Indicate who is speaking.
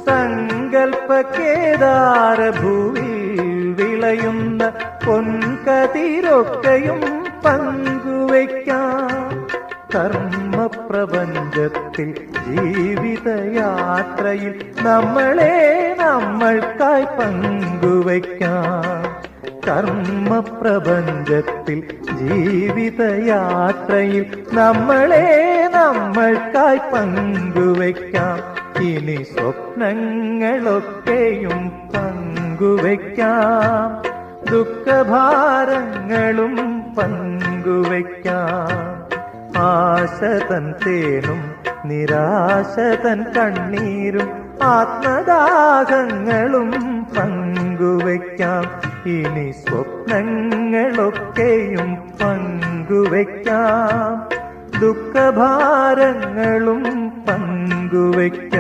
Speaker 1: സങ്കൽപ്പക്കേദാരഭൂവിൽ വിളയുന്ന പൊൻകതിരൊക്കെയും പങ്കുവയ്ക്കാം. കർമ്മപ്രപഞ്ചത്തിൽ ജീവിതയാത്രയിൽ നമ്മളെ നമ്മൾക്കായി പങ്കുവയ്ക്കാം. കർമ്മപ്രപഞ്ചത്തിൽ ജീവിതയാത്രയിൽ നമ്മളെ നമ്മൾക്കായി പങ്കുവയ്ക്കാം. ഇനി സ്വപ്നങ്ങളൊക്കെയും പങ്കുവയ്ക്കാം. ദുഃഖഭാരങ്ങളും പങ്കുവയ്ക്കാം. ആശതൻ തേനും നിരാശതൻ കണ്ണീരും ആത്മദാഹങ്ങളും പങ്കുവയ്ക്കാം. ഇനി സ്വപ്നങ്ങളൊക്കെയും പങ്കുവയ്ക്കാം. ദുഃഖഭാരങ്ങളും പങ്കുവയ്ക്കാം.